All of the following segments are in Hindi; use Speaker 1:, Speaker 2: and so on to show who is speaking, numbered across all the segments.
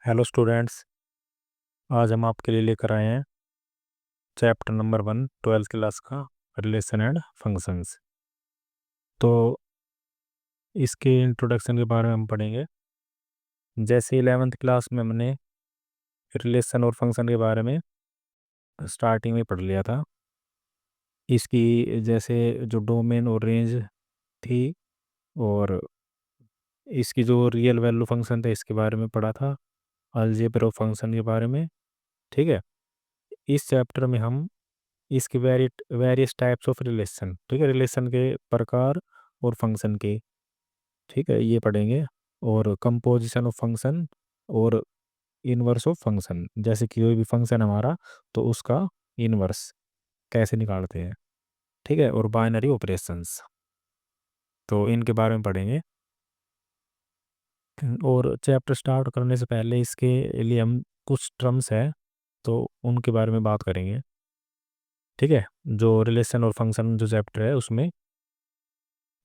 Speaker 1: Hello students. आज हम आपके लिए लेकर आए हैं चैप्टर नंबर 1 ट्वेल्थ क्लास का रिलेशन एंड फंक्शंस। तो इसके इंट्रोडक्शन के बारे में हम पढ़ेंगे। जैसे 11th क्लास में हमने रिलेशन और फंक्शन के बारे में स्टार्टिंग में पढ़ लिया था। इसकी जैसे जो डोमेन और रेंज थी, और इसकी जो रियल वैल्यू फंक्शन था इसके बारे में पढ़ा था, अलजेब्रा फंक्शन के बारे में। ठीक है। इस चैप्टर में हम इसके वेरियस टाइप्स ऑफ रिलेशन, ठीक है, रिलेशन के प्रकार और फंक्शन के, ठीक है, ये पढ़ेंगे। और कंपोजिशन ऑफ फंक्शन और इनवर्स ऑफ फंक्शन, जैसे कि कोई भी फंक्शन हमारा तो उसका इनवर्स कैसे निकालते हैं। ठीक है। और बाइनरी ऑपरेशंस, तो इनके बारे में पढ़ेंगे। और चैप्टर स्टार्ट करने से पहले इसके लिए हम कुछ टर्म्स है तो उनके बारे में बात करेंगे। ठीक है। जो रिलेशन और फंक्शन जो चैप्टर है उसमें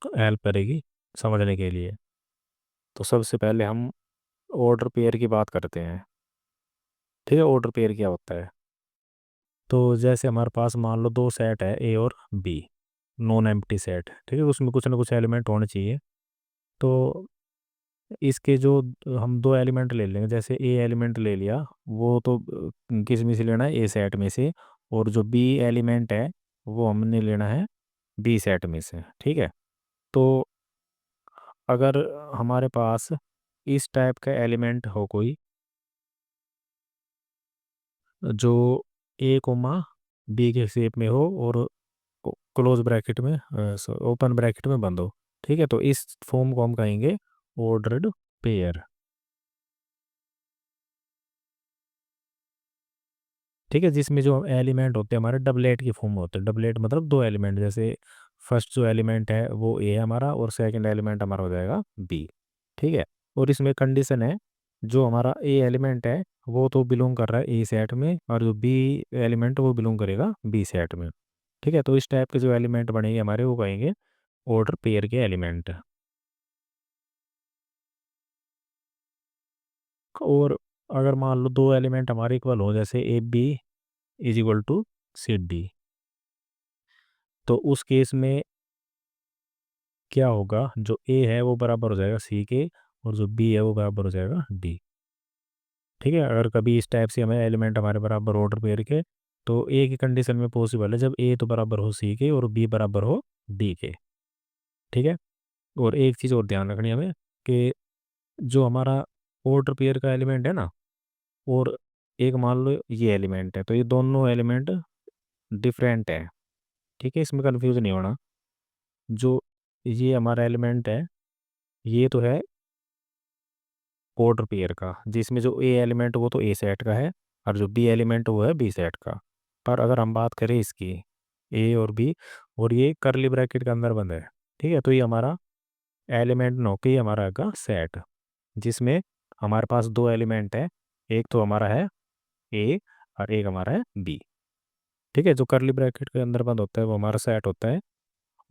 Speaker 1: हेल्प करेगी समझने के लिए। तो सबसे पहले हम ऑर्डर पेयर की बात करते हैं। ठीक है। ऑर्डर पेयर क्या होता है? तो जैसे हमारे पास मान लो दो सेट है, ए और बी, नॉन एम्प्टी सेट। ठीक है। उसमें कुछ ना कुछ एलिमेंट होने चाहिए। तो इसके जो हम दो एलिमेंट ले लेंगे, जैसे ए एलिमेंट ले लिया, वो तो किस में से लेना है? ए सेट में से। और जो बी एलिमेंट है वो हमने लेना है बी सेट में से। ठीक है। तो अगर हमारे पास इस टाइप का एलिमेंट हो कोई, जो ए कोमा बी के शेप में हो और क्लोज ब्रैकेट में, ओपन ब्रैकेट में बंद हो। ठीक है। तो इस फॉर्म को हम कहेंगे ऑर्डर्ड पेयर। ठीक है। जिसमें जो एलिमेंट होते हैं हमारे डबलेट की फॉर्म होते हैं। डबलेट मतलब दो एलिमेंट, जैसे फर्स्ट जो एलिमेंट है वो ए हमारा और सेकंड एलिमेंट हमारा हो जाएगा बी। ठीक है। और इसमें कंडीशन है, जो हमारा ए एलिमेंट है वो तो बिलोंग कर रहा है ए सेट में, और जो बी एलिमेंट वो बिलोंग करेगा बी सेट में। ठीक है। तो इस टाइप के जो एलिमेंट बनेंगे हमारे वो कहेंगे ऑर्डर पेयर के एलिमेंट। और अगर मान लो दो एलिमेंट हमारे इक्वल हो, जैसे A B is equal to C D, तो उस केस में क्या होगा? जो ए है वो बराबर हो जाएगा सी के, और जो बी है वो बराबर हो जाएगा डी। ठीक है। अगर कभी इस टाइप से हमें एलिमेंट हमारे बराबर ऑर्डर पेयर के, तो ए की कंडीशन में पॉसिबल है जब ए तो बराबर हो सी के और बी बराबर हो डी के। ठीक है। और एक चीज़ और ध्यान रखनी है हमें, कि जो हमारा ऑर्डर पेयर का एलिमेंट है ना, और एक मान लो ये एलिमेंट है, तो ये दोनों एलिमेंट डिफरेंट है। ठीक है। इसमें कंफ्यूज नहीं होना। जो ये हमारा एलिमेंट है ये तो है ऑर्डर पेयर का, जिसमें जो ए एलिमेंट वो तो ए सेट का है, और जो बी एलिमेंट वो है बी सेट का। पर अगर हम बात करें इसकी ए और बी, और ये करली ब्रैकेट के अंदर बंद है, ठीक है, तो ये हमारा एलिमेंट नो के हमारा का सेट, जिसमें हमारे पास दो एलिमेंट है, एक तो हमारा है ए और एक हमारा है बी। ठीक है। जो करली ब्रैकेट के अंदर बंद होता है वो हमारा सेट होता है,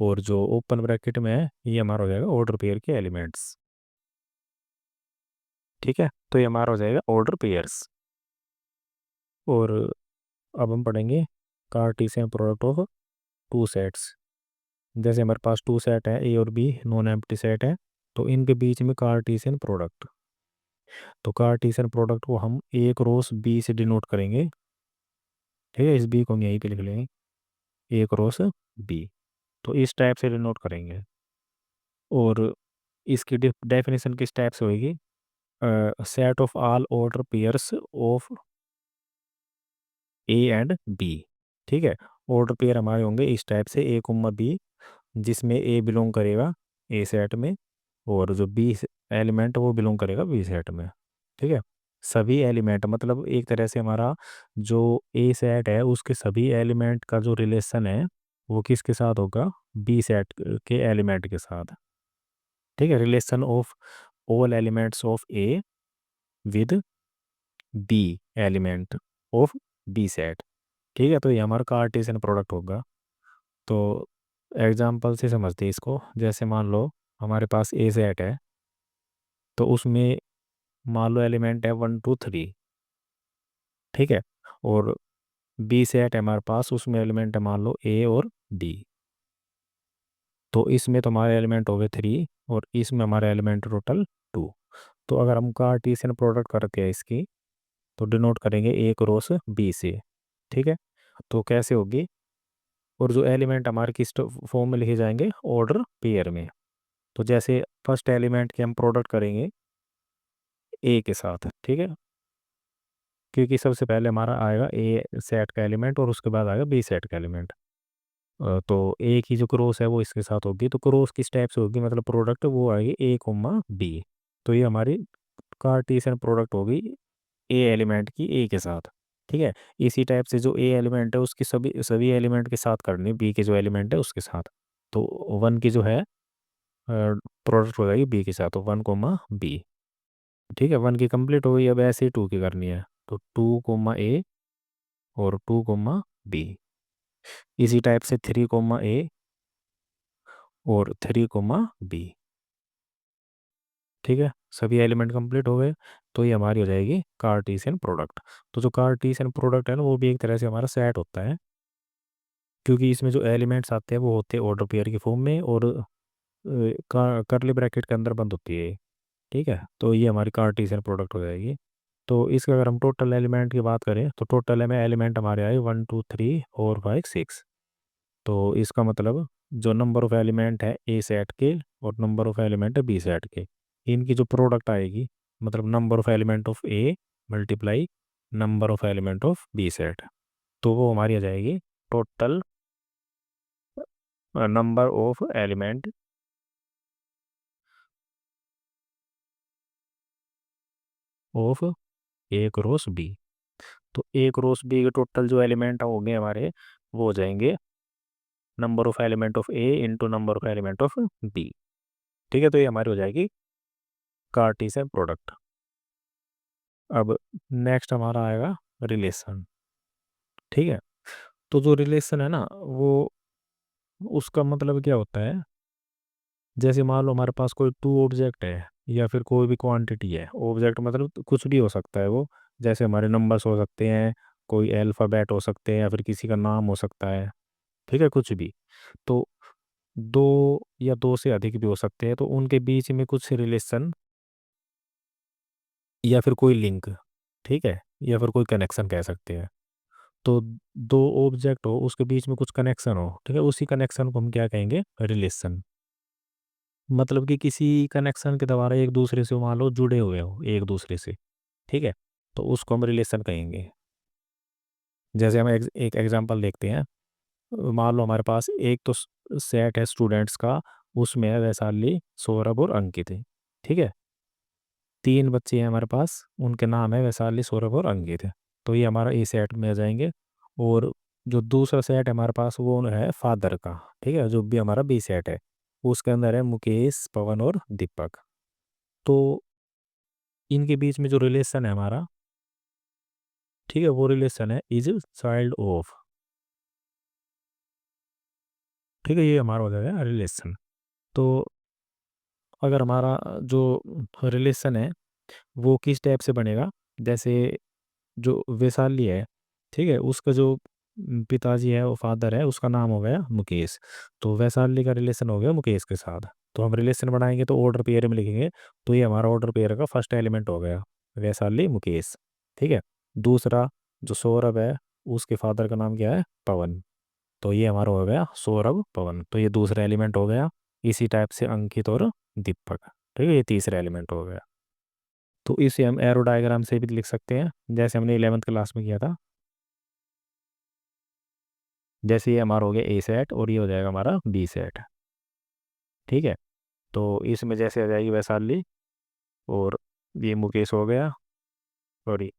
Speaker 1: और जो ओपन ब्रैकेट में है ये हमारा हो जाएगा ऑर्डर पेयर के एलिमेंट्स। ठीक है। तो ये हमारा हो जाएगा ऑर्डर पेयर्स। और अब हम पढ़ेंगे Cartesian product of two sets. जैसे हमारे पास टू सेट है, ए और बी नॉन एम्प्टी सेट है, तो इनके बीच में कार्टेशियन प्रोडक्ट। तो कार्टेशियन प्रोडक्ट को हम एक क्रॉस बी से डिनोट करेंगे। ठीक है। इस बी को हम यहीं पे लिख लेंगे, ए क्रॉस बी। तो इस टाइप से डिनोट करेंगे। और इसकी डेफिनेशन किस टाइप से होगी? Set of all order pairs of A and B. ठीक है। ऑर्डर पेयर हमारे होंगे इस टाइप से, ए कुम्मा बी, जिसमें ए बिलोंग करेगा ए सेट में, और जो बी एलिमेंट वो बिलोंग करेगा बी सेट में। ठीक है। सभी एलिमेंट मतलब एक तरह से हमारा जो ए सेट है उसके सभी एलिमेंट का जो रिलेशन है वो किसके साथ होगा? बी सेट के एलिमेंट के साथ। ठीक है। Relation of all elements of A with B element of B set. ठीक है। तो ये हमारा कार्टेशियन प्रोडक्ट होगा। तो एग्जांपल से समझते हैं इसको। जैसे मान लो हमारे पास ए सेट है, तो उसमें मान लो एलिमेंट है 1 2 3, ठीक है, और बी सेट है हमारे पास, उसमें एलिमेंट है मान लो ए और डी। तो इसमें तो हमारे एलिमेंट हो गए 3 और इसमें हमारे एलिमेंट टोटल 2। तो अगर हम कार्टेशियन प्रोडक्ट करते हैं इसकी, तो डिनोट करेंगे ए क्रॉस बी से, ठीक है। तो कैसे होगी, और जो एलिमेंट हमारे किस फॉर्म में लिखे जाएंगे, ऑर्डर पेयर में। तो जैसे फर्स्ट एलिमेंट के हम प्रोडक्ट करेंगे ए के साथ, ठीक है, क्योंकि सबसे पहले हमारा आएगा ए सेट का एलिमेंट और उसके बाद आएगा बी सेट का एलिमेंट। तो ए की जो क्रॉस है वो इसके साथ होगी, तो क्रॉस किस टाइप से होगी, मतलब प्रोडक्ट वो आएगी ए कोमा बी। तो ये हमारी कार्टेशियन प्रोडक्ट होगी ए एलिमेंट की ए के साथ, ठीक है। इसी टाइप से जो ए एलिमेंट है उसकी सभी सभी एलिमेंट के साथ करनी, बी के जो एलिमेंट है उसके साथ। तो वन की जो है प्रोडक्ट हो जाएगी बी के साथ, तो 1 कोमा बी, ठीक है। वन की कंप्लीट हो गई, अब ऐसे ही टू की करनी है, तो 2 कोमा ए और 2 कोमा बी। इसी टाइप से 3 कोमा ए और 3 कोमा बी, ठीक है। सभी एलिमेंट कंप्लीट हो गए, तो ये हमारी हो जाएगी कार्टेशियन प्रोडक्ट। तो जो कार्टेशियन प्रोडक्ट है ना, वो भी एक तरह से हमारा सेट होता है, क्योंकि इसमें जो एलिमेंट्स आते हैं वो होते हैं ऑर्डर पेयर की फॉर्म में, और करली ब्रैकेट के अंदर बंद होती है, ठीक है। तो ये हमारी कार्टेशियन प्रोडक्ट हो जाएगी। तो इसका अगर हम टोटल एलिमेंट की बात करें, तो टोटल में एलिमेंट हमारे आए 1 2 3 4 5 6। तो इसका मतलब जो नंबर ऑफ एलिमेंट है ए सेट के और नंबर ऑफ एलिमेंट है बी सेट के, इनकी जो प्रोडक्ट आएगी, मतलब number of element of A multiply number of element of B set, तो वो हमारी आ जाएगी total number of element of A cross B. तो ए क्रॉस बी के टोटल जो एलिमेंट होंगे हमारे, वो हो जाएंगे number of element of A into number of element of B, ठीक है। तो ये हमारी हो जाएगी कार्टेशियन प्रोडक्ट। अब नेक्स्ट हमारा आएगा रिलेशन, ठीक है। तो जो रिलेशन है ना, वो उसका मतलब क्या होता है, जैसे मान लो हमारे पास कोई टू ऑब्जेक्ट है या फिर कोई भी क्वांटिटी है, ऑब्जेक्ट मतलब तो कुछ भी हो सकता है वो, जैसे हमारे नंबर्स हो सकते हैं, कोई अल्फ़ाबेट हो सकते हैं, या फिर किसी का नाम हो सकता है, ठीक है, कुछ भी। तो दो या दो से अधिक भी हो सकते हैं, तो उनके बीच में कुछ रिलेशन या फिर कोई लिंक, ठीक है, या फिर कोई कनेक्शन कह सकते हैं। तो दो ऑब्जेक्ट हो, उसके बीच में कुछ कनेक्शन हो, ठीक है, उसी कनेक्शन को हम क्या कहेंगे, रिलेशन। मतलब कि किसी कनेक्शन के द्वारा एक दूसरे से मान लो जुड़े हुए हो एक दूसरे से, ठीक है, तो उसको हम रिलेशन कहेंगे। जैसे हम एक एग्जांपल देखते हैं, मान लो हमारे पास एक तो सेट है स्टूडेंट्स का, उसमें है वैशाली, सौरभ और अंकित है, ठीक है। तीन बच्चे हैं हमारे पास, उनके नाम है वैशाली, सौरभ और अंकित है। तो ये हमारा ए सेट में आ जाएंगे। और जो दूसरा सेट है हमारे पास, वो है फादर का, ठीक है, जो भी हमारा बी सेट है, उसके अंदर है मुकेश, पवन और दीपक। तो इनके बीच में जो रिलेशन है हमारा, ठीक है, वो रिलेशन है इज चाइल्ड ऑफ, ठीक है, ये हमारा हो जाएगा रिलेशन। तो अगर हमारा जो रिलेशन है वो किस टाइप से बनेगा, जैसे जो वैशाली है, ठीक है, उसका जो पिताजी है, वो फादर है, उसका नाम हो गया मुकेश, तो वैशाली का रिलेशन हो गया मुकेश के साथ। तो हम रिलेशन बनाएंगे तो ऑर्डर पेयर में लिखेंगे, तो ये हमारा ऑर्डर पेयर का फर्स्ट एलिमेंट हो गया, वैशाली मुकेश, ठीक है। दूसरा जो सौरभ है, उसके फादर का नाम क्या है, पवन, तो ये हमारा हो गया सौरभ पवन, तो ये दूसरा एलिमेंट हो गया। इसी टाइप से अंकित और दीपक, ठीक है, ये तीसरा एलिमेंट हो गया। तो इसे हम एरो डायग्राम से भी लिख सकते हैं, जैसे हमने 11th क्लास में किया था। जैसे ये हमारा हो गया ए सेट और ये हो जाएगा हमारा बी सेट, ठीक है। तो इसमें जैसे आ जाएगी वैशाली, और ये मुकेश हो गया, सॉरी,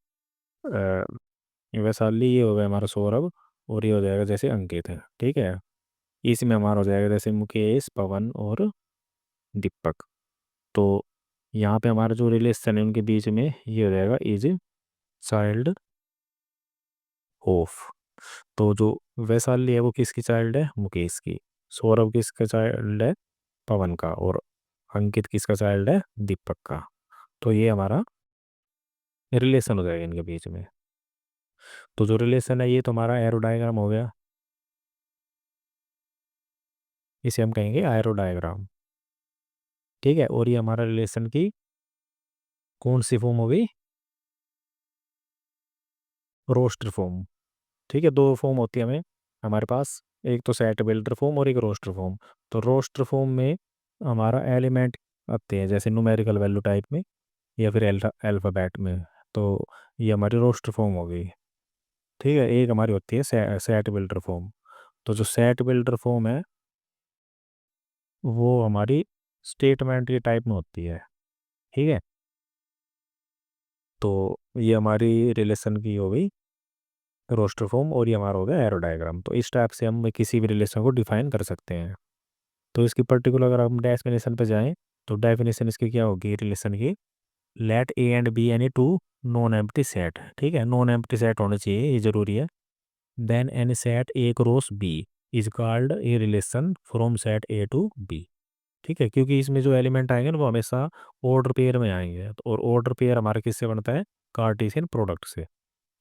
Speaker 1: वैशाली, ये हो गया हमारा सौरभ, और ये हो जाएगा जैसे अंकित है, ठीक है। इसमें हमारा हो जाएगा जैसे मुकेश, पवन और दीपक। तो यहाँ पे हमारा जो रिलेशन है उनके बीच में, ये हो जाएगा इज चाइल्ड ऑफ। तो जो वैशाली है वो किसकी चाइल्ड है, मुकेश की। सौरभ किसका चाइल्ड है, पवन का। और अंकित किसका चाइल्ड है, दीपक का। तो ये हमारा रिलेशन हो जाएगा इनके बीच में। तो जो रिलेशन है ये तुम्हारा एरो डायग्राम हो गया, इसे हम कहेंगे एरो डायग्राम। ठीक है, और ये हमारा रिलेशन की कौन सी फॉर्म हो गई, रोस्टर फॉर्म। ठीक है, दो फॉर्म होती है हमें हमारे पास, एक तो सेट बिल्डर फॉर्म और एक रोस्टर फॉर्म। तो रोस्टर फॉर्म में हमारा एलिमेंट आते हैं जैसे न्यूमेरिकल वैल्यू टाइप में या फिर अल्फ़ाबेट में। तो ये हमारी रोस्टर फॉर्म हो गई। ठीक है, एक हमारी होती है सेट बिल्डर फॉर्म। तो जो सेट बिल्डर फॉर्म है वो हमारी स्टेटमेंट के टाइप में होती है। ठीक है, तो ये हमारी रिलेशन की हो गई रोस्टर फॉर्म, और ये हमारा हो गया एरो डायग्राम। तो इस टाइप से हम किसी भी रिलेशन को डिफाइन कर सकते हैं। तो इसकी पर्टिकुलर अगर हम डेफिनेशन पे जाएं तो डेफिनेशन इसकी क्या होगी रिलेशन की, let A and B any two non empty set. ठीक है, नॉन एम्प्टी सेट होना चाहिए, ये जरूरी है। Then any set A cross B is called a relation from set A to B. ठीक है, क्योंकि इसमें जो एलिमेंट आएंगे ना वो हमेशा ऑर्डर पेयर में आएंगे, और ऑर्डर पेयर हमारा किससे बनता है, कार्टेशियन प्रोडक्ट से।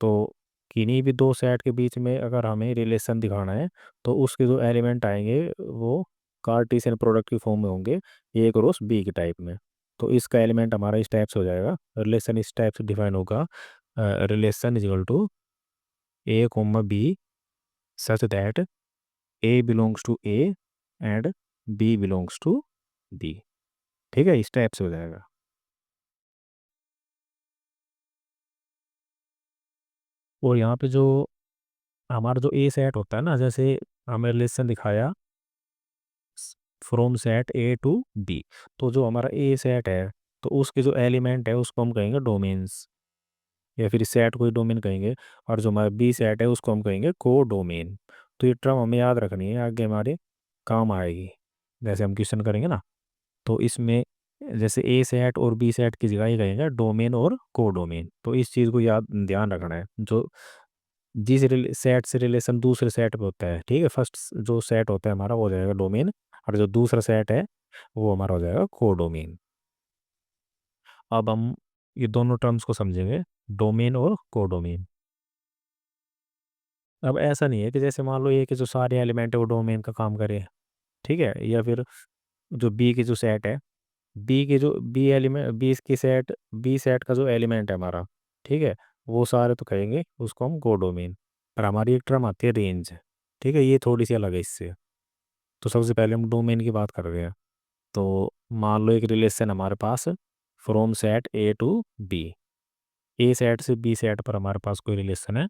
Speaker 1: तो किन्हीं भी दो सेट के बीच में अगर हमें रिलेशन दिखाना है तो उसके जो एलिमेंट आएंगे वो कार्टेशियन प्रोडक्ट की फॉर्म में होंगे, ए क्रॉस बी के टाइप में। तो इसका एलिमेंट हमारा इस टाइप से हो जाएगा, रिलेशन इस टाइप से डिफाइन होगा, relation is equal to A comma B such that A belongs to A and B belongs to B. ठीक है, इस टाइप से हो जाएगा। और यहाँ पे जो हमारा जो ए सेट होता है ना, जैसे हमें रिलेशन दिखाया from set A to B, तो जो हमारा ए सेट है तो उसके जो एलिमेंट है उसको हम कहेंगे डोमेन्स, या फिर सेट को ही डोमेन कहेंगे। और जो हमारा बी सेट है उसको हम कहेंगे को डोमेन। तो ये टर्म हमें याद रखनी है, आगे हमारे काम आएगी जैसे हम क्वेश्चन करेंगे ना। तो इसमें जैसे ए सेट और बी सेट की जगह ही कहेंगे डोमेन और को डोमेन। तो इस चीज़ को याद ध्यान रखना है, जो जिस सेट से रिलेशन दूसरे सेट पे होता है। ठीक है, फर्स्ट जो सेट होता है हमारा वो हो जाएगा डोमेन, और जो दूसरा सेट है वो हमारा हो जाएगा कोडोमेन। अब हम ये दोनों टर्म्स को समझेंगे, डोमेन और कोडोमेन। अब ऐसा नहीं है कि जैसे मान लो ये कि जो सारे एलिमेंट है वो डोमेन का काम करे। ठीक है, या फिर जो बी की जो सेट है, बी के जो बी एलिमेंट बी सेट का जो एलिमेंट है हमारा, ठीक है, वो सारे तो कहेंगे उसको हम कोडोमेन। पर हमारी एक टर्म आती है रेंज। ठीक है, ये थोड़ी सी अलग है इससे। तो सबसे पहले हम डोमेन की बात कर रहे हैं। तो मान लो एक रिलेशन हमारे पास from set A to B, A set से बी सेट पर हमारे पास कोई रिलेशन है।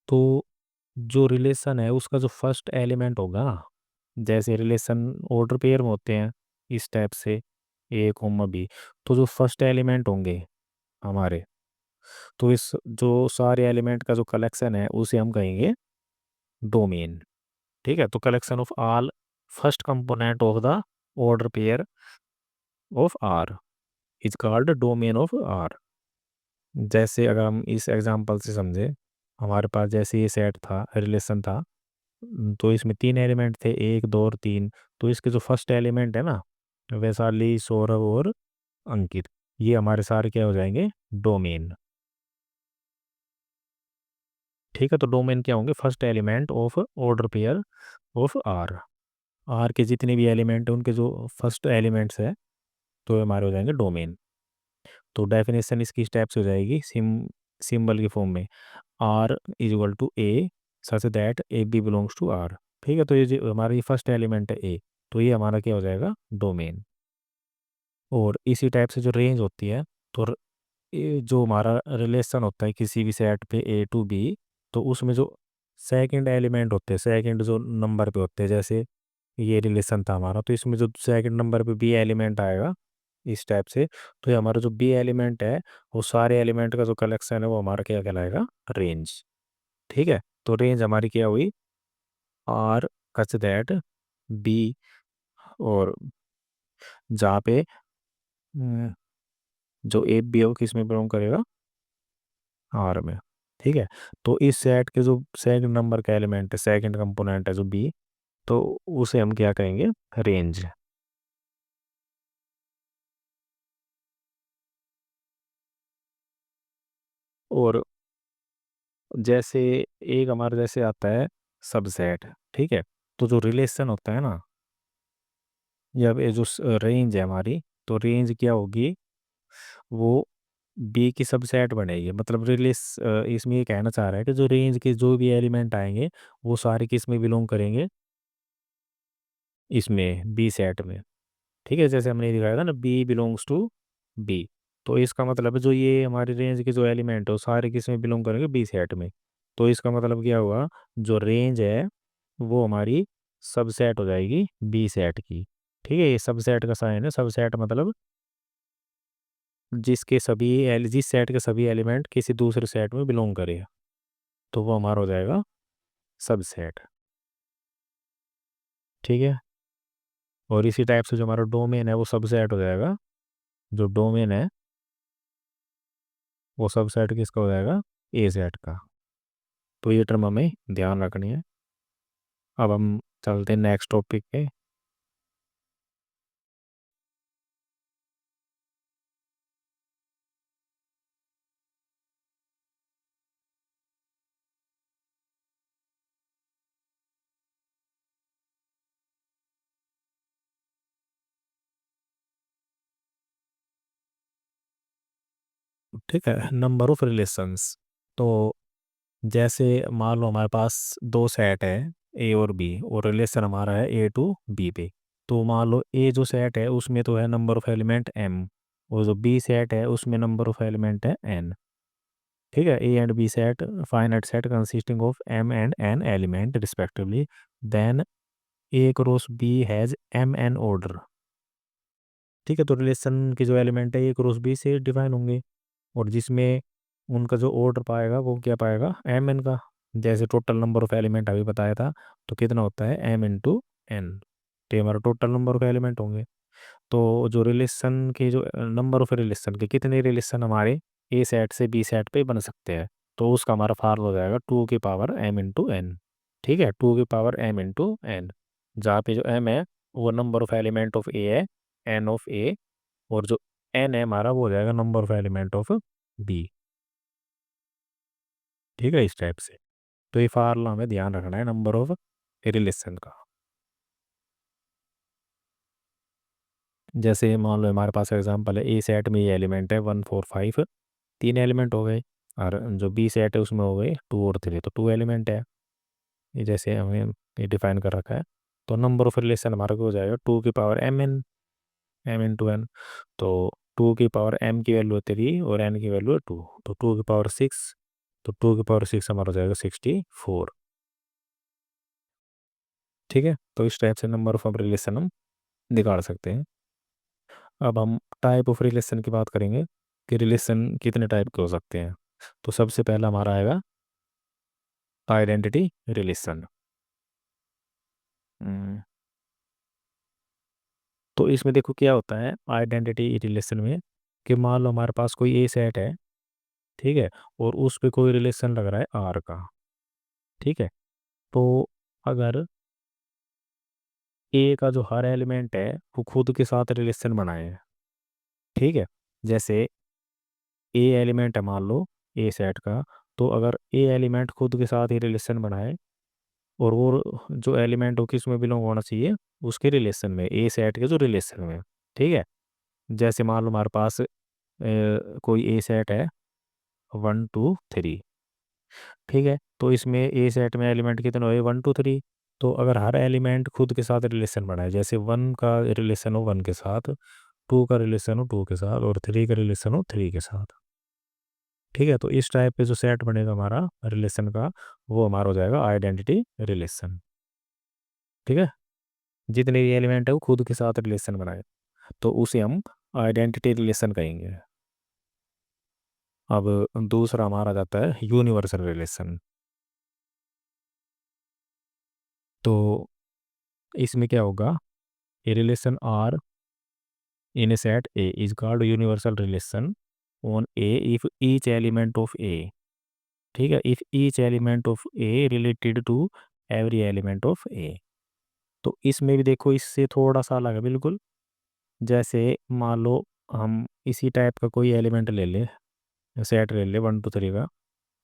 Speaker 1: तो जो रिलेशन है उसका जो फर्स्ट एलिमेंट होगा ना, जैसे रिलेशन ऑर्डर पेयर में होते हैं इस टाइप से ए कोमा बी, तो जो फर्स्ट एलिमेंट होंगे हमारे, तो इस जो सारे एलिमेंट का जो कलेक्शन है उसे हम कहेंगे डोमेन। ठीक है, तो collection of all first component of the order pair of R is called domain of R. जैसे अगर हम इस एग्जांपल से समझे, हमारे पास जैसे ये सेट था रिलेशन था, तो इसमें तीन एलिमेंट थे, एक दो और तीन। तो इसके जो फर्स्ट एलिमेंट है ना, वैशाली सौरभ और अंकित, ये हमारे सारे क्या हो जाएंगे, डोमेन। ठीक है, तो डोमेन क्या होंगे, first element of order pair of R. R के जितने भी एलिमेंट हैं उनके जो फर्स्ट एलिमेंट्स है तो हमारे हो जाएंगे डोमेन। तो डेफिनेशन इसकी स्टेप्स हो जाएगी सिंबल की फॉर्म में, R is equal to A such that A B belongs to R. ठीक है, तो ये जो हमारा ये फर्स्ट एलिमेंट है ए, तो ये हमारा क्या हो जाएगा, डोमेन। और इसी टाइप से जो रेंज होती है, तो ये जो हमारा रिलेशन होता है किसी भी सेट पे ए टू बी, तो उसमें जो सेकंड एलिमेंट होते हैं, सेकंड जो नंबर पे होते हैं, जैसे ये रिलेशन था हमारा, तो इसमें जो सेकंड नंबर पे बी एलिमेंट आएगा इस टाइप से, तो ये हमारा जो बी एलिमेंट है वो सारे एलिमेंट का जो कलेक्शन है वो हमारा क्या कहलाएगा, रेंज। ठीक है, तो रेंज हमारी क्या हुई, आर कच दैट बी, और जहाँ पे अ, जो ए बी है वो किस में बिलोंग करेगा, आर में। ठीक है, तो इस सेट के जो सेकंड नंबर का एलिमेंट है, सेकंड कंपोनेंट है जो बी, तो उसे हम क्या कहेंगे, रेंज। और जैसे एक हमारे जैसे आता है सबसेट, ठीक है। तो जो रिलेशन होता है ना, या ये जो रेंज है हमारी, तो रेंज क्या होगी, वो बी की सबसेट बनेगी। मतलब इसमें ये कहना चाह रहा है कि जो रेंज के जो भी एलिमेंट आएंगे वो सारे किस में बिलोंग करेंगे, इसमें बी सेट में। ठीक है, जैसे हमने दिखाया था ना, बी बिलोंग्स टू बी। तो इसका मतलब है जो ये हमारी रेंज के जो एलिमेंट है वो सारे किस में बिलोंग करेंगे, बी सेट में। तो इसका मतलब क्या हुआ, जो रेंज है वो हमारी सबसेट हो जाएगी बी सेट की। ठीक है, ये सबसेट का साइन है। सबसेट मतलब जिस सेट के सभी एलिमेंट किसी दूसरे सेट में बिलोंग करेगा, तो वो हमारा हो जाएगा सबसेट। ठीक है, और इसी टाइप से जो हमारा डोमेन है वो सबसेट हो जाएगा। जो डोमेन है वो सबसेट किसका हो जाएगा, ए सेट का। तो ये टर्म हमें ध्यान रखनी है। अब हम चलते हैं नेक्स्ट टॉपिक पे। ठीक है, नंबर ऑफ रिलेशंस। तो जैसे मान लो हमारे पास दो सेट है, ए और बी, और रिलेशन हमारा है ए टू बी पे। तो मान लो ए जो सेट है उसमें तो है नंबर ऑफ एलिमेंट एम, और जो बी सेट है उसमें नंबर ऑफ एलिमेंट है एन। ठीक है, A and B set finite set consisting of M and N element respectively, then A cross B has M N order. ठीक है, तो रिलेशन के जो एलिमेंट है ए क्रॉस बी से डिफाइन होंगे, और जिसमें उनका जो ऑर्डर पाएगा वो क्या पाएगा, एम एन का। जैसे टोटल नंबर ऑफ एलिमेंट अभी बताया था, तो कितना होता है एम इंटू एन। तो ये हमारा टोटल नंबर ऑफ एलिमेंट होंगे। तो जो रिलेशन के जो नंबर ऑफ रिलेशन के कितने रिलेशन हमारे ए सेट से बी सेट पे बन सकते हैं, तो उसका हमारा फार्मूला हो जाएगा टू की पावर एम इंटू एन। ठीक है, टू की पावर एम इंटू एन, जहाँ पे जो एम है वो नंबर ऑफ एलिमेंट ऑफ ए है, एन ऑफ ए, और जो एन है हमारा वो हो जाएगा number of element of B. ठीक है, इस टाइप से। तो ये फार्मूला हमें ध्यान रखना है नंबर ऑफ रिलेशन का। जैसे मान लो हमारे पास एग्जांपल है, ए सेट में ये एलिमेंट है 1 4 5, तीन एलिमेंट हो गए, और जो बी सेट है उसमें हो गए 2 और 3, तो 2 एलिमेंट है। ये जैसे हमें ये डिफाइन कर रखा है। तो नंबर ऑफ रिलेशन हमारा को हो जाएगा टू की power M N, M into N. तो टू की पावर एम की वैल्यू है 3 और एन की वैल्यू है 2, तो 2 की पावर 6। तो 2 की पावर 6 हमारा हो जाएगा 64। ठीक है, तो इस टाइप से नंबर ऑफ रिलेशन हम निकाल सकते हैं। अब हम टाइप ऑफ रिलेशन की बात करेंगे कि रिलेशन कितने टाइप के हो सकते हैं। तो सबसे पहला हमारा आएगा आइडेंटिटी रिलेशन। तो इसमें देखो क्या होता है आइडेंटिटी रिलेशन में, कि मान लो हमारे पास कोई ए सेट है, ठीक है, और उस पे कोई रिलेशन लग रहा है आर का। ठीक है, तो अगर ए का जो हर एलिमेंट है वो खुद के साथ रिलेशन बनाए, ठीक है, जैसे ए एलिमेंट है मान लो ए सेट का, तो अगर ए एलिमेंट खुद के साथ ही रिलेशन बनाए, और वो जो एलिमेंट हो किस में बिलोंग होना चाहिए, उसके रिलेशन में, ए सेट के जो रिलेशन में। ठीक है, जैसे मान लो हमारे पास कोई ए सेट है 1 2 3। ठीक है, तो इसमें ए सेट में एलिमेंट कितने हुए, 1 2 3। तो अगर हर एलिमेंट खुद के साथ रिलेशन बनाए, जैसे 1 का रिलेशन हो 1 के साथ, 2 का रिलेशन हो 2 के साथ, और 3 का रिलेशन हो 3 के साथ। ठीक है, तो इस टाइप पे जो सेट बनेगा हमारा रिलेशन का, वो हमारा हो जाएगा आइडेंटिटी रिलेशन। ठीक है, जितने भी एलिमेंट है वो खुद के साथ रिलेशन बनाए, तो उसे हम आइडेंटिटी रिलेशन कहेंगे। अब दूसरा हमारा जाता है यूनिवर्सल रिलेशन। तो इसमें क्या होगा, A relation R in a set A is called universal relation on A if each element of A, ठीक है, if each element of A related to every element of A। तो इसमें भी देखो इससे थोड़ा सा अलग है बिल्कुल। जैसे मान लो हम इसी टाइप का कोई एलिमेंट ले लें, सेट ले ले 1 2 3 का।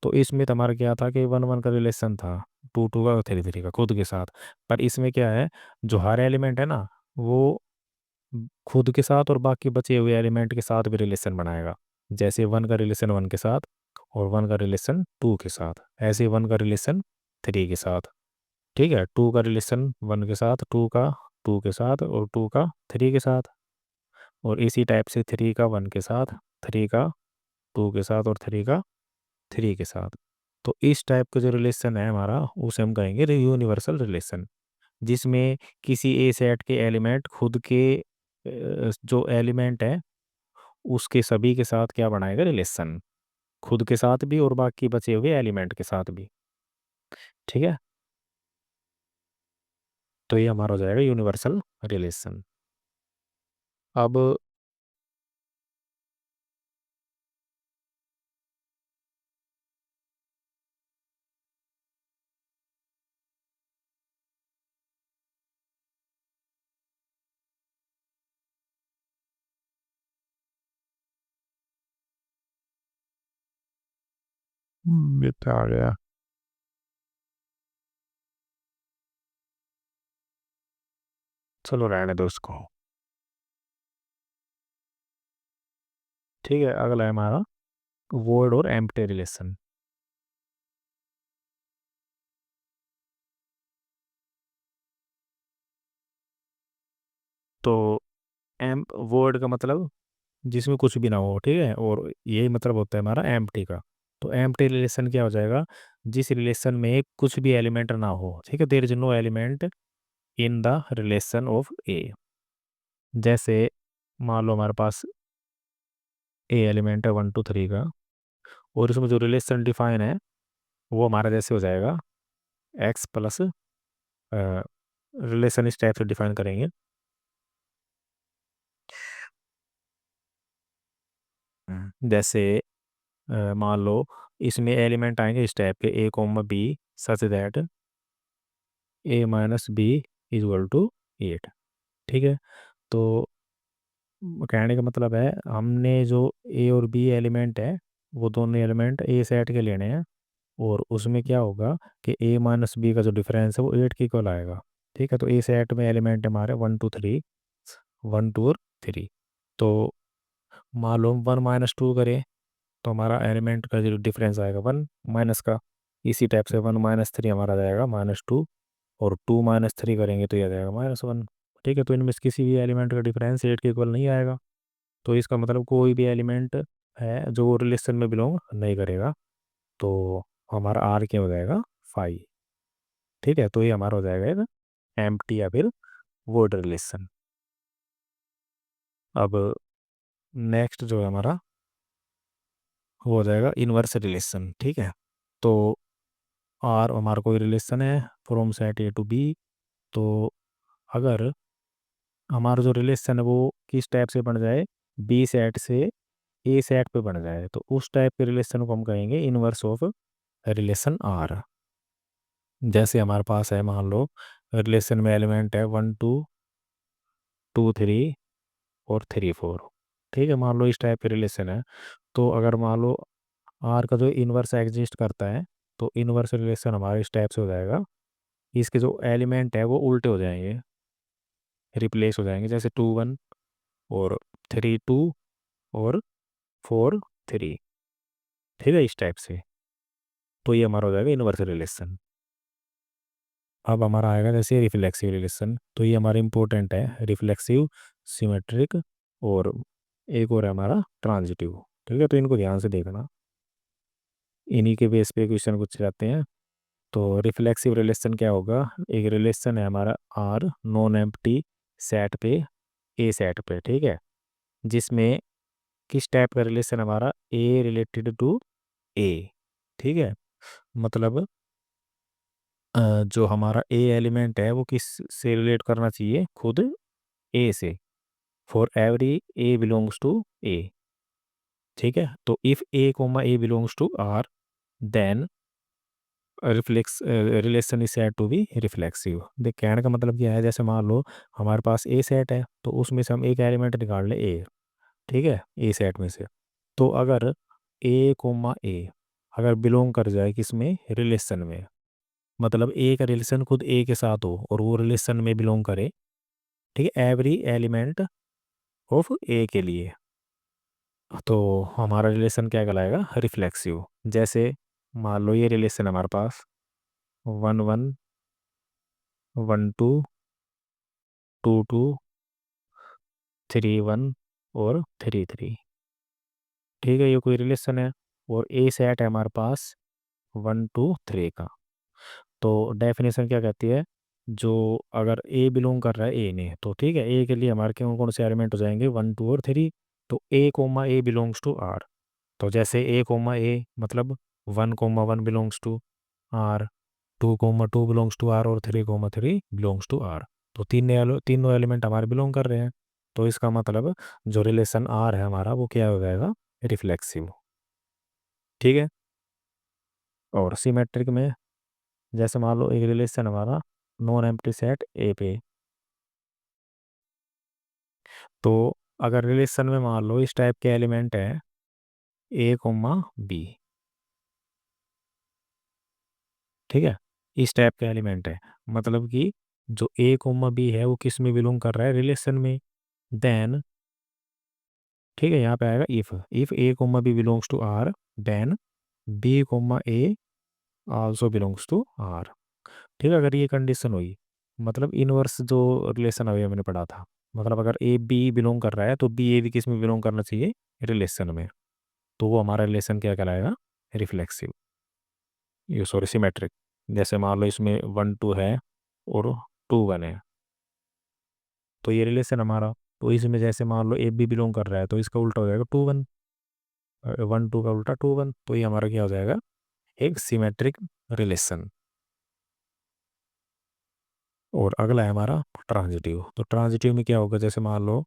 Speaker 1: तो इसमें तुम्हारा क्या था कि 1 1 का रिलेशन था, 2 2 का और 3 3 का खुद के साथ। पर इसमें क्या है, जो हर एलिमेंट है ना, वो खुद के साथ और बाकी बचे हुए एलिमेंट के साथ भी रिलेशन बनाएगा। जैसे 1 का रिलेशन 1 के साथ, और 1 का रिलेशन 2 के साथ, ऐसे 1 का रिलेशन 3 के साथ। ठीक है, 2 का रिलेशन 1 के साथ, 2 का 2 के साथ, और 2 का 3 के साथ। और इसी टाइप से 3 का 1 के साथ, 3 का 2 के साथ, और 3 का 3 के साथ। तो इस टाइप का जो रिलेशन है हमारा, उसे हम कहेंगे यूनिवर्सल रिलेशन, जिसमें किसी ए सेट के एलिमेंट खुद के जो एलिमेंट है उसके सभी के साथ क्या बनाएगा रिलेशन, खुद के साथ भी और बाकी बचे हुए एलिमेंट के साथ भी। ठीक है, तो ये हमारा हो जाएगा यूनिवर्सल रिलेशन। अब ये तो आ गया। चलो रहने दो उसको। ठीक है, अगला है हमारा वॉइड और एम्प्टी रिलेशन। तो एम्प वॉइड का मतलब जिसमें कुछ भी ना हो, ठीक है, और यही मतलब होता है हमारा एम्प्टी का। तो एम्प्टी रिलेशन क्या हो जाएगा, जिस रिलेशन में कुछ भी एलिमेंट ना हो, ठीक है, there is no element in the relation of A. जैसे मान लो हमारे पास ए एलिमेंट है 1 2 3 का, और इसमें जो रिलेशन डिफाइन है वो हमारा जैसे हो जाएगा एक्स प्लस, रिलेशन इस टाइप से डिफाइन करेंगे। जैसे मान लो इसमें एलिमेंट आएंगे इस टाइप के A, B, such that A - B equal to 8। ठीक है, तो कहने का मतलब है हमने जो ए और बी एलिमेंट है वो दोनों एलिमेंट ए सेट के लेने हैं, और उसमें क्या होगा कि A - B का जो डिफरेंस है वो 8 के इक्वल आएगा। ठीक है, तो ए सेट में एलिमेंट हमारे 1 2 3, 1 2 और 3। तो मान लो हम 1 - 2 करें, तो हमारा एलिमेंट का जो डिफरेंस आएगा 1 माइनस का। इसी टाइप से 1 - 3 हमारा आ जाएगा -2, और 2 - 3 करेंगे तो ये आ जाएगा -1। ठीक है, तो इनमें से किसी भी एलिमेंट का डिफरेंस 8 के इक्वल नहीं आएगा। तो इसका मतलब कोई भी एलिमेंट है जो रिलेशन में बिलोंग नहीं करेगा। तो हमारा आर क्या हो जाएगा 5। ठीक है, तो ये हमारा हो जाएगा एक एम्प्टी या फिर वर्ड रिलेशन। अब नेक्स्ट जो है हमारा वो हो जाएगा इनवर्स रिलेशन। ठीक है, तो आर हमारा कोई रिलेशन है from set A to B। तो अगर हमारा जो रिलेशन है वो किस टाइप से बन जाए, बी सेट से ए सेट पे बन जाए, तो उस टाइप के रिलेशन को हम कहेंगे इनवर्स ऑफ रिलेशन आर। जैसे हमारे पास है मान लो रिलेशन में एलिमेंट है 1 2 2 3 और 3 4। ठीक है, मान लो इस टाइप के रिलेशन है। तो अगर मान लो आर का जो इनवर्स एग्जिस्ट करता है, तो इनवर्स रिलेशन हमारे इस टाइप से हो जाएगा, इसके जो एलिमेंट है वो उल्टे हो जाएंगे, रिप्लेस हो जाएंगे। जैसे 2 1 और 3 2 और 4 3। ठीक है, इस टाइप से। तो ये हमारा हो जाएगा इनवर्स रिलेशन। अब हमारा आएगा जैसे रिफ्लेक्सिव रिलेशन, तो ये हमारा इंपॉर्टेंट है, रिफ्लेक्सिव, सिमेट्रिक, और एक और है हमारा ट्रांजिटिव। ठीक है, तो इनको ध्यान से देखना, इन्हीं के बेस पे क्वेश्चन पूछे जाते हैं। तो रिफ्लेक्सिव रिलेशन क्या होगा, एक रिलेशन है हमारा आर नॉन एम्प्टी सेट पे, ए सेट पे। ठीक है, जिसमें किस टाइप का रिलेशन हमारा ए रिलेटेड टू ए। ठीक है, मतलब जो हमारा ए एलिमेंट है वो किस से रिलेट करना चाहिए, खुद ए से, for every A belongs to A. ठीक है, तो if A, A belongs to R, then reflex relation is said to be reflexive. देख कहने का मतलब क्या है, जैसे मान लो हमारे पास ए सेट है, तो उसमें से हम एक एलिमेंट निकाल लें ए। ठीक है, ए सेट में से। तो अगर ए कोमा ए अगर बिलोंग कर जाए किसमें, रिलेशन में, मतलब ए का रिलेशन खुद ए के साथ हो और वो रिलेशन में बिलोंग करे, ठीक है, एवरी एलिमेंट ऑफ ए के लिए, तो हमारा रिलेशन क्या कहलाएगा, रिफ्लेक्सिव। जैसे मान लो ये रिलेशन है हमारे पास 1 1 1 2 2 2 3 1 और 3 3, ठीक है, ये कोई रिलेशन है, और ए सेट है हमारे पास 1 2 3 का। तो डेफिनेशन क्या कहती है, जो अगर ए बिलोंग कर रहा है ए ने, तो ठीक है, ए के लिए हमारे कौन कौन से एलिमेंट हो जाएंगे, 1 2 और 3, तो A comma A belongs to R. तो जैसे ए कोमा ए मतलब 1 1 belongs to R, 2 2 belongs to R और 3 3 बिलोंग्स टू आर। तो तीनों एलिमेंट हमारे बिलोंग कर रहे हैं, तो इसका मतलब जो रिलेशन आर है हमारा वो क्या हो जाएगा, रिफ्लेक्सिव, ठीक है। और सिमेट्रिक में जैसे मान लो एक रिलेशन हमारा नॉन एम्प्टी सेट ए पे, तो अगर रिलेशन में मान लो इस टाइप के एलिमेंट है ए कोमा बी, ठीक है, इस टाइप का एलिमेंट है, मतलब कि जो ए कोमा बी है वो किस में बिलोंग कर रहा है, रिलेशन में। देन ठीक है, यहाँ पे आएगा if A comma B belongs to R, then B comma A also belongs to R, ठीक है। अगर ये कंडीशन हुई, मतलब इनवर्स जो रिलेशन अभी मैंने पढ़ा था, मतलब अगर ए बी बिलोंग कर रहा है तो बी ए भी किस में बिलोंग करना चाहिए, रिलेशन में, तो वो हमारा रिलेशन क्या कहलाएगा, रिफ्लेक्सिव, ये सॉरी सिमेट्रिक। जैसे मान लो इसमें 1 2 है और 2 1 है, तो ये रिलेशन हमारा, तो इसमें जैसे मान लो ए बी बिलोंग कर रहा है तो इसका उल्टा हो जाएगा 2 1, 1 2 का उल्टा 2 1, तो ये हमारा क्या हो जाएगा, एक सिमेट्रिक रिलेशन। और अगला है हमारा ट्रांजिटिव। तो ट्रांजिटिव में क्या होगा, जैसे मान लो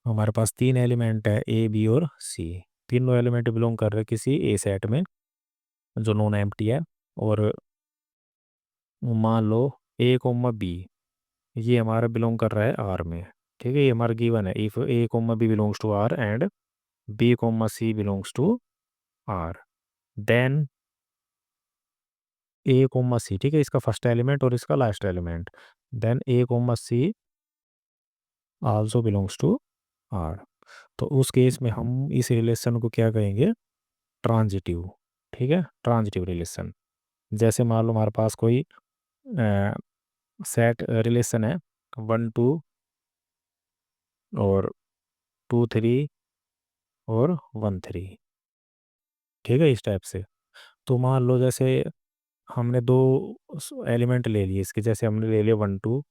Speaker 1: हमारे पास 3 एलिमेंट है ए बी और सी, तीनों एलिमेंट बिलोंग कर रहे हैं किसी ए सेट में जो नॉन एम्प्टी है, और मान लो ए कोमा बी ये हमारा बिलोंग कर रहा है आर में, ठीक है, ये हमारा गिवन है, if A comma B belongs to R and B comma C belongs to R, then A comma C, ठीक है, इसका फर्स्ट एलिमेंट और इसका last element, then A comma C also belongs to R. तो उस केस में हम इस रिलेशन को क्या कहेंगे, ट्रांजिटिव, ठीक है, ट्रांजिटिव रिलेशन। जैसे मान लो हमारे पास कोई सेट रिलेशन है 1 2 और 2 3 और 1 3, ठीक है, इस टाइप से। तो मान लो जैसे हमने दो एलिमेंट ले लिए इसके, जैसे हमने ले लिया 1 2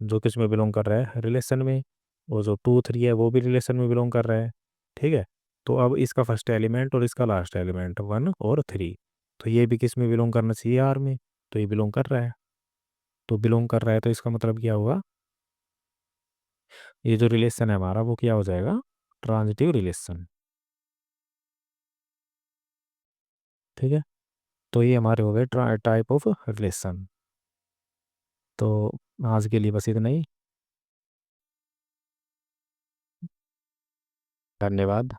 Speaker 1: जो किस में बिलोंग कर रहा है, रिलेशन में, और जो 2 3 है वो भी रिलेशन में बिलोंग कर रहा है, ठीक है। तो अब इसका फर्स्ट एलिमेंट और इसका लास्ट एलिमेंट 1 और 3, तो ये भी किस में बिलोंग करना चाहिए, आर में, तो ये बिलोंग कर रहा है। तो बिलोंग कर रहा है तो इसका मतलब क्या होगा, ये जो रिलेशन है हमारा वो क्या हो जाएगा, ट्रांजिटिव रिलेशन, ठीक है। तो ये हमारे हो गए टाइप ऑफ रिलेशन। तो आज के लिए बस इतना ही, धन्यवाद।